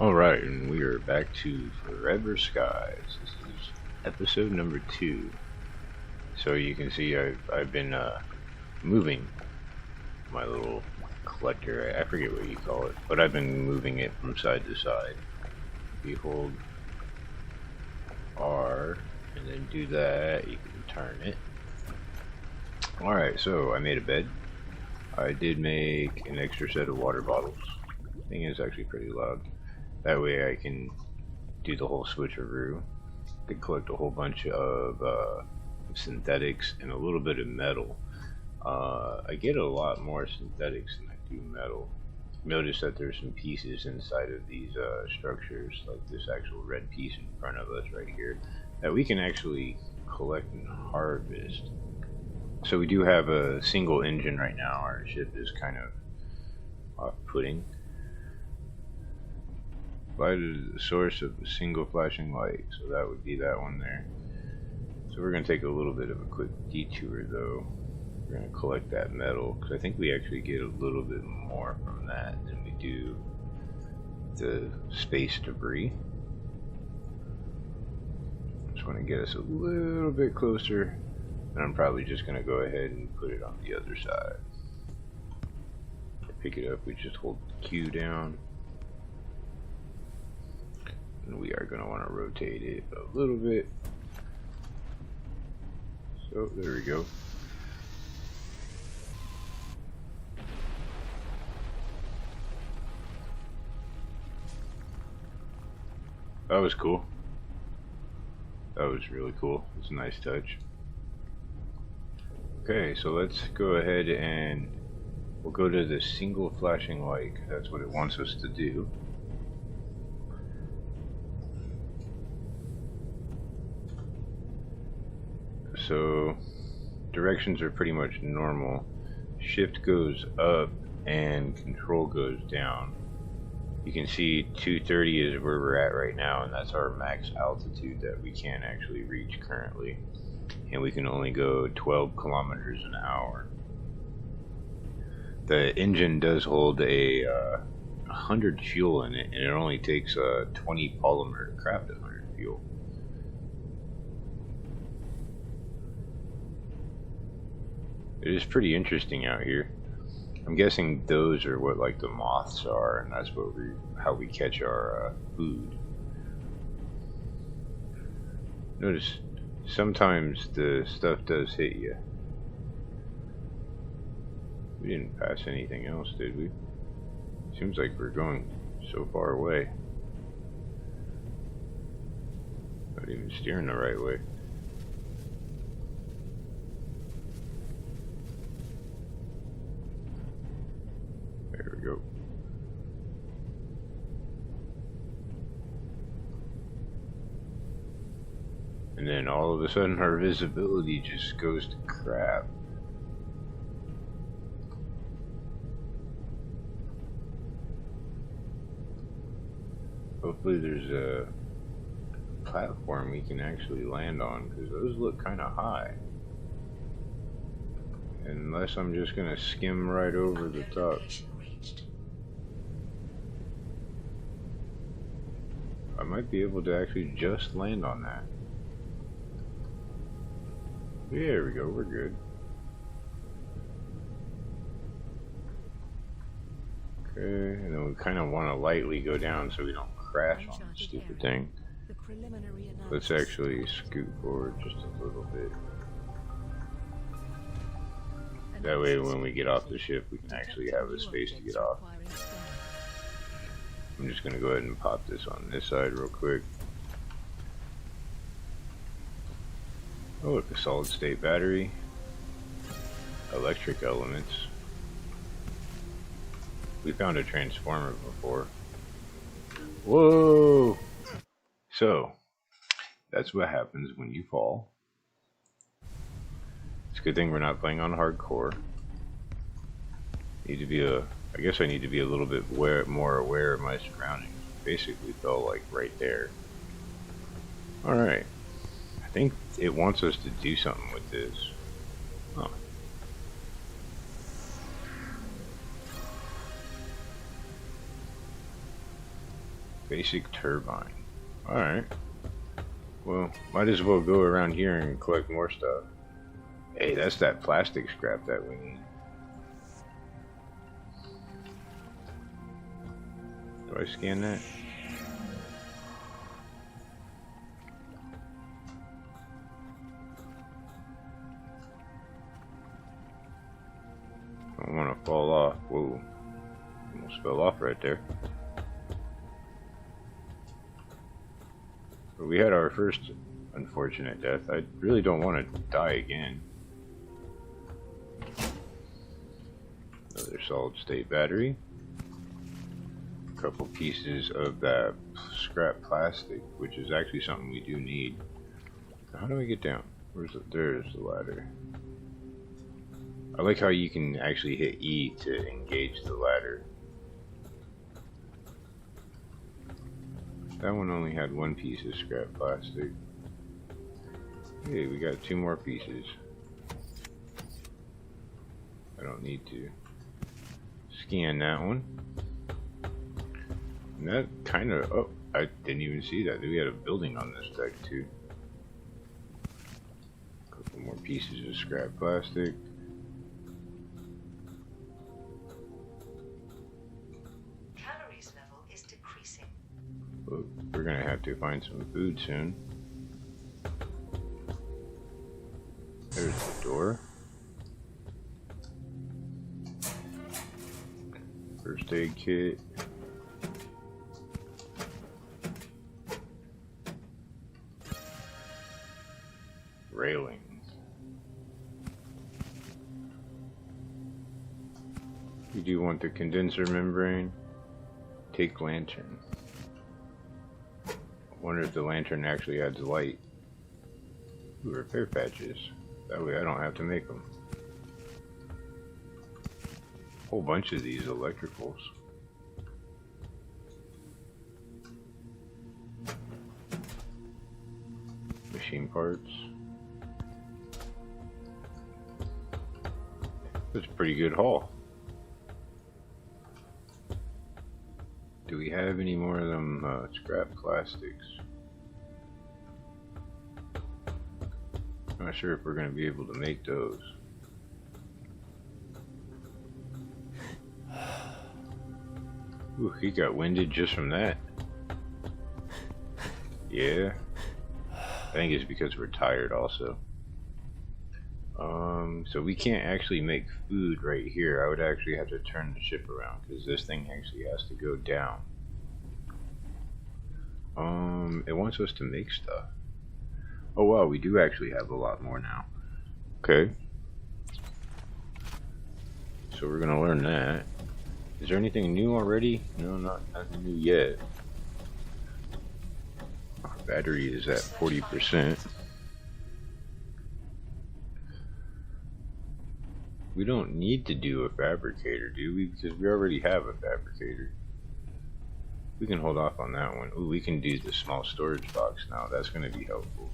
Alright, and we are back to Forever Skies. This is episode number 2. So you can see I've been moving my little collector. I forget what you call it, but I've been moving it from side to side. If you hold R and then do that, you can turn it. Alright, so I made a bed. I did make an extra set of water bottles. The thing is actually pretty loud. That way I can do the whole switcheroo. I could collect a whole bunch of synthetics and a little bit of metal. I get a lot more synthetics than I do metal. Notice that there's some pieces inside of these structures, like this actual red piece in front of us right here, that we can actually collect and harvest. So we do have a single engine right now. Our ship is kind of off-putting. Light is the source of a single flashing light, so that would be that one there. So we're going to take a little bit of a quick detour though. We're going to collect that metal, because I think we actually get a little bit more from that than we do the space debris. Just want to get us a little bit closer, and I'm probably just going to go ahead and put it on the other side. To pick it up, we just hold Q down. And we are going to want to rotate it a little bit. So there we go. That was cool. That was really cool. It's a nice touch. Okay, so let's go ahead and we'll go to the single flashing light, 'cause that's what it wants us to do. So directions are pretty much normal. Shift goes up and control goes down. You can see 230 is where we're at right now, and that's our max altitude that we can actually reach currently. And we can only go 12 kilometers an hour. The engine does hold a 100 fuel in it, and it only takes 20 polymer to craft 100 fuel. It is pretty interesting out here. I'm guessing those are what like the moths are, and that's what how we catch our food. Notice sometimes the stuff does hit you. We didn't pass anything else, did we? Seems like we're going so far away. Not even steering the right way. There we go. And then all of a sudden our visibility just goes to crap. Hopefully there's a platform we can actually land on, because those look kind of high. Unless I'm just going to skim right over the top. I might be able to actually just land on that. There we go, we're good. Okay, and then we kind of want to lightly go down so we don't crash on the stupid thing. Let's actually scoot forward just a little bit. That way when we get off the ship we can actually have a space to get off. I'm just going to go ahead and pop this on this side real quick. Oh, look, a solid state battery. Electric elements. We found a transformer before. Whoa! So, that's what happens when you fall. It's a good thing we're not playing on hardcore. Need to be I guess I need to be a little bit more aware of my surroundings. Basically fell like right there. Alright. I think it wants us to do something with this. Huh. Basic turbine. Alright. Well, might as well go around here and collect more stuff. Hey, that's that plastic scrap that we need. Do I scan that? I don't want to fall off. Whoa. Almost fell off right there. But we had our first unfortunate death. I really don't want to die again. Another solid state battery. A couple pieces of that scrap plastic, which is actually something we do need. How do we get down? There's the ladder. I like how you can actually hit E to engage the ladder. That one only had one piece of scrap plastic. Hey, we got 2 more pieces. I don't need to scan that one. And that kind of, oh, I didn't even see that. We had a building on this deck too. A couple more pieces of scrap plastic. Calories level is decreasing. But we're gonna have to find some food soon. There's the door. First aid kit. Railing. You do want the condenser membrane. Take lantern. I wonder if the lantern actually adds light. Ooh, repair patches. That way I don't have to make them. Whole bunch of these electricals. Machine parts. That's a pretty good haul. Do we have any more of them scrap plastics? I'm not sure if we're going to be able to make those. Ooh, he got winded just from that. Yeah. I think it's because we're tired also. So we can't actually make food right here. I would actually have to turn the ship around because this thing actually has to go down. It wants us to make stuff. Oh wow, we do actually have a lot more now. Okay. So we're gonna learn that. Is there anything new already? No, nothing new yet. Our battery is at 40%. We don't need to do a fabricator, do we? Because we already have a fabricator. We can hold off on that one. Ooh, we can do the small storage box now. That's going to be helpful.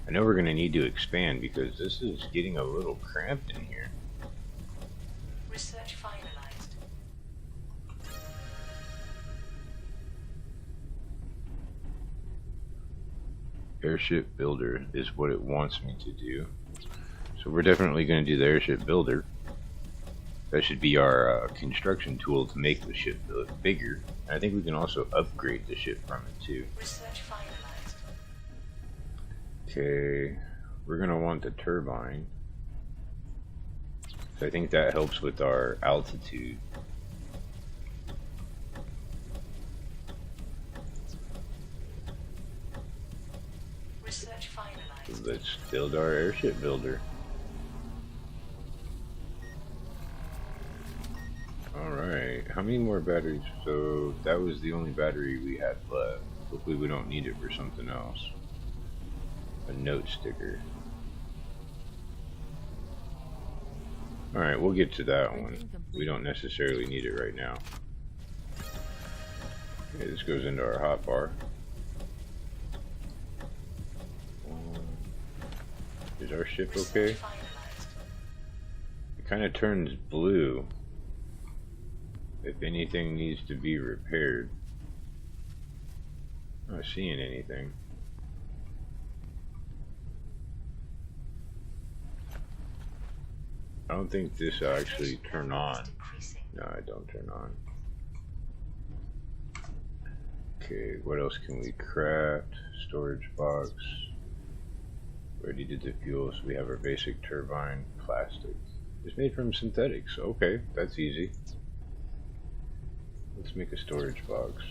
I know we're going to need to expand because this is getting a little cramped in here. Research finalized. Airship builder is what it wants me to do. So we're definitely going to do the airship builder. That should be our construction tool to make the ship bigger. And I think we can also upgrade the ship from it too. Research finalized. Okay, we're going to want the turbine. So I think that helps with our altitude. Research finalized. So let's build our airship builder. Alright, how many more batteries? So that was the only battery we had left. Hopefully we don't need it for something else. A note sticker. Alright, we'll get to that one. We don't necessarily need it right now. Okay, this goes into our hotbar. Is our ship okay? It kind of turns blue. If anything needs to be repaired. I'm not seeing anything. I don't think this actually turn on. No, I don't turn on. Okay, what else can we craft? Storage box. Already did the fuel, so we have our basic turbine. Plastic. It's made from synthetics. Okay, that's easy. Let's make a storage box.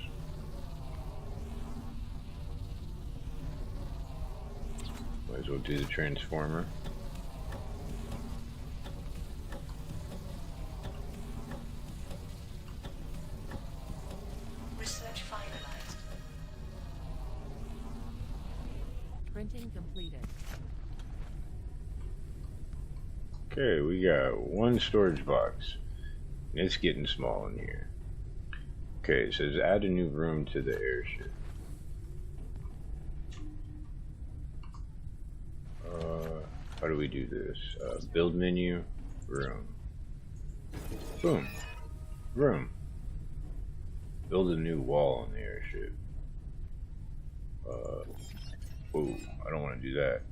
Might as well do the transformer. Research finalized. Printing completed. Okay, we got one storage box. It's getting small in here. Okay, it says add a new room to the airship. How do we do this? Build menu, room. Boom. Room. Build a new wall on the airship. Whoa, I don't want to do that.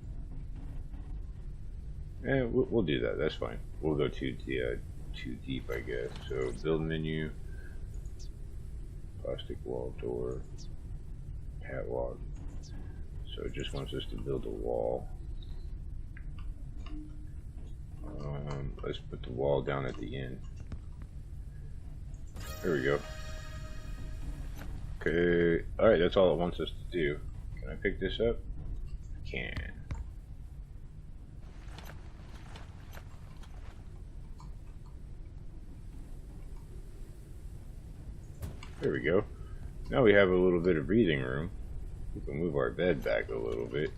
Eh, we'll do that. That's fine. We'll go too deep, I guess. So build menu, plastic wall door, catwalk. So it just wants us to build a wall. Let's put the wall down at the end. There we go. Okay. All right. That's all it wants us to do. Can I pick this up? I can. There we go. Now we have a little bit of breathing room. We can move our bed back a little bit.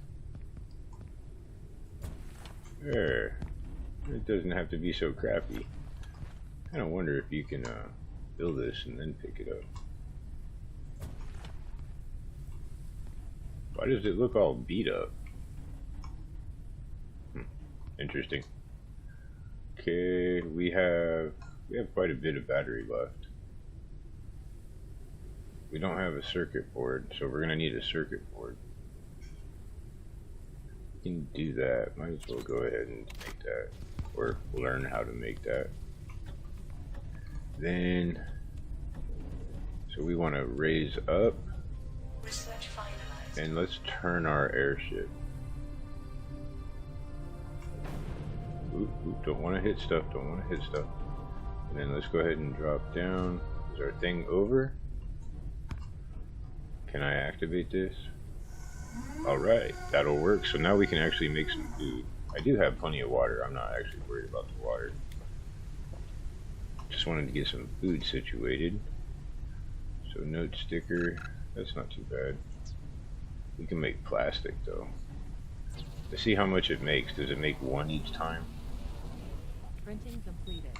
There. It doesn't have to be so crappy. I kind of wonder if you can build this and then pick it up. Why does it look all beat up? Interesting. Okay, we have quite a bit of battery left. We don't have a circuit board, so we're gonna need a circuit board. We can do that. Might as well go ahead and make that, or learn how to make that. Then, so we want to raise up, Research finalized. and let's turn our airship. Oop, don't want to hit stuff, don't want to hit stuff. And then let's go ahead and drop down. Is our thing over? Can I activate this? Alright, that'll work. So now we can actually make some food. I do have plenty of water. I'm not actually worried about the water. Just wanted to get some food situated. So note sticker, that's not too bad. We can make plastic though. Let's see how much it makes. Does it make one each time? Printing completed.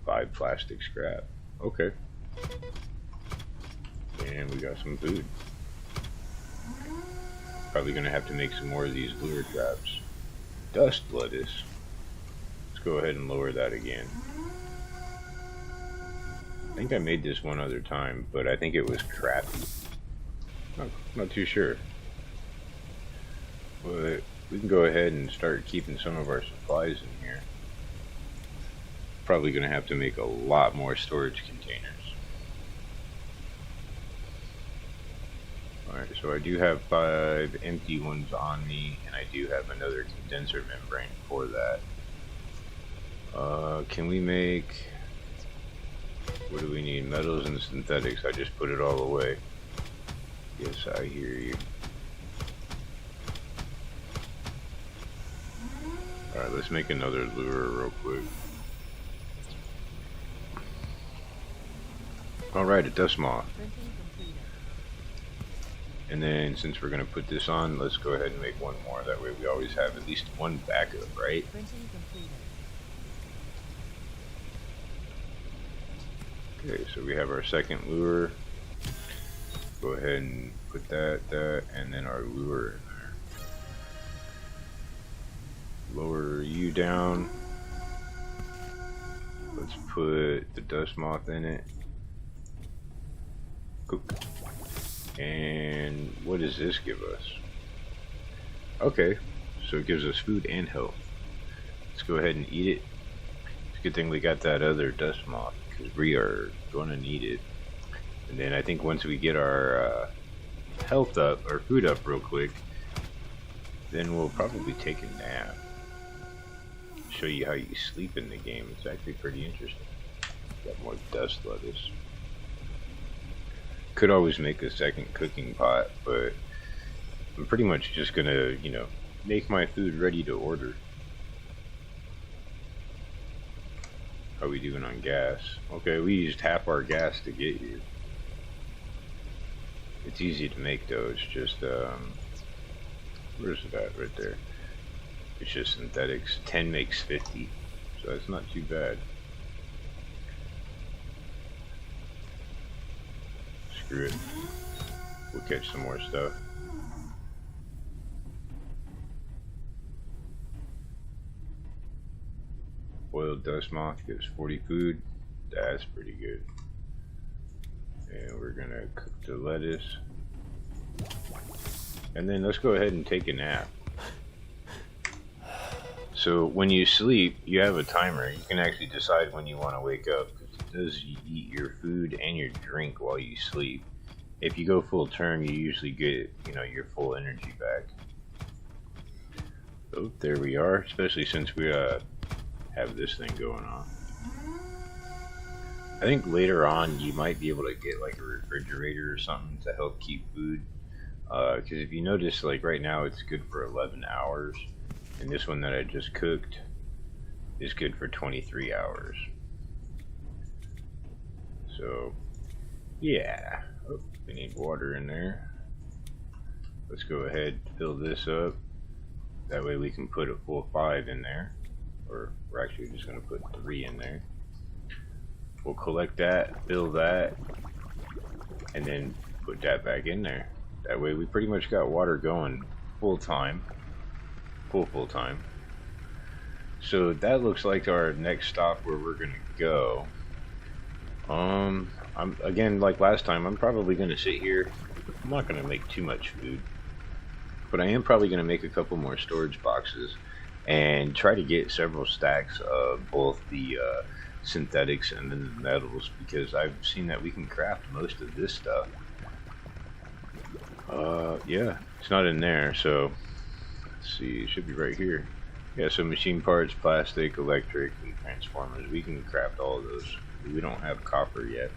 5 plastic scrap. Okay. And we got some food. Probably gonna have to make some more of these lure traps. Dust lettuce. Let's go ahead and lower that again. I think I made this one other time, but I think it was crappy. Not too sure. But we can go ahead and start keeping some of our supplies in here. Probably gonna have to make a lot more storage containers. Alright, so I do have 5 empty ones on me, and I do have another condenser membrane for that. Can we make... What do we need? Metals and synthetics. I just put it all away. Yes, I hear you. Alright, let's make another lure real quick. Alright, a dust moth. Printing completed. And then since we're going to put this on, let's go ahead and make one more. That way we always have at least one backup, right? Printing completed. Okay, so we have our second lure. Go ahead and put that, and then our lure in there. Lower you down. Let's put the dust moth in it. Cook. And what does this give us? Okay, so it gives us food and health. Let's go ahead and eat it. It's a good thing we got that other dust moth, because we are going to need it. And then I think once we get our health up, or food up real quick, then we'll probably take a nap. Show you how you sleep in the game. It's actually pretty interesting. Got more dust lettuce. Could always make a second cooking pot, but I'm pretty much just gonna, you know, make my food ready to order. How we doing on gas? Okay, we used half our gas to get here. It's easy to make though, it's just, where's it at? Right there. It's just synthetics. 10 makes 50, so it's not too bad. Screw it. We'll catch some more stuff. Boiled dust moth gives 40 food. That's pretty good. And we're gonna cook the lettuce. And then let's go ahead and take a nap. So when you sleep, you have a timer. You can actually decide when you want to wake up, because it does eat your food and your drink while you sleep. If you go full term, you usually get, you know, your full energy back. Oh, there we are. Especially since we have this thing going on. I think later on you might be able to get like a refrigerator or something to help keep food. Because if you notice, like right now it's good for 11 hours. And this one that I just cooked is good for 23 hours. So, yeah. Oh, we need water in there. Let's go ahead and fill this up. That way we can put a full 5 in there. Or we're actually just going to put 3 in there. We'll collect that, fill that, and then put that back in there. That way we pretty much got water going full time. Full time. So that looks like our next stop where we're gonna go. I'm again, like last time, I'm probably gonna sit here. I'm not gonna make too much food, but I am probably gonna make a couple more storage boxes and try to get several stacks of both the synthetics and then the metals, because I've seen that we can craft most of this stuff. Yeah, it's not in there, so let's see, it should be right here. Yeah, so machine parts, plastic, electric, and transformers. We can craft all of those. We don't have copper yet.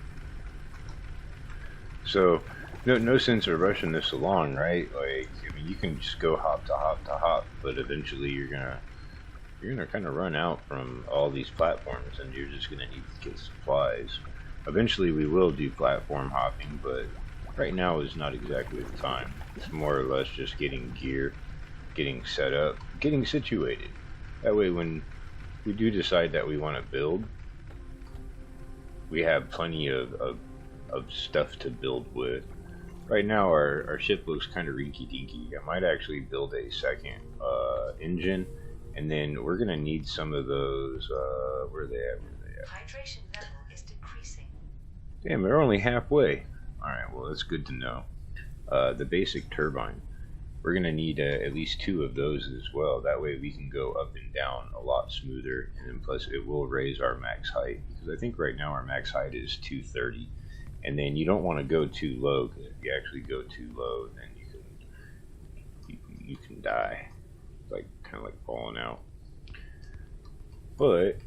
So, no sense of rushing this along, right? Like, I mean, you can just go hop to hop to hop, but eventually you're gonna kind of run out from all these platforms, and you're just gonna need to get supplies. Eventually we will do platform hopping, but right now is not exactly the time. It's more or less just getting gear, getting set up, getting situated. That way when we do decide that we want to build, we have plenty of stuff to build with. Right now our ship looks kind of rinky dinky. I might actually build a second engine, and then we're gonna need some of those, where are they at? Hydration level is decreasing. Damn, they're only halfway. Alright, well that's good to know. The basic turbine. We're going to need at least 2 of those as well. That way we can go up and down a lot smoother, and then plus it will raise our max height. Because I think right now our max height is 230. And then you don't want to go too low, because if you actually go too low, then you can die. It's like kind of like falling out. But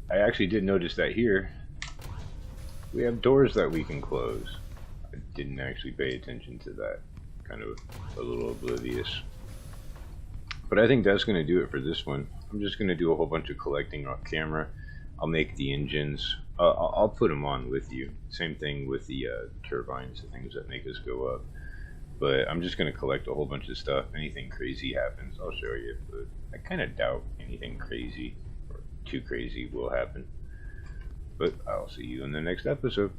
I actually did notice that here we have doors that we can close. I didn't actually pay attention to that. Kind of a little oblivious. But I think that's going to do it for this one. I'm just going to do a whole bunch of collecting off camera. I'll make the engines. I'll put them on with you. Same thing with the turbines, the things that make us go up. But I'm just going to collect a whole bunch of stuff. Anything crazy happens, I'll show you. But I kind of doubt anything crazy or too crazy will happen. But I'll see you in the next episode.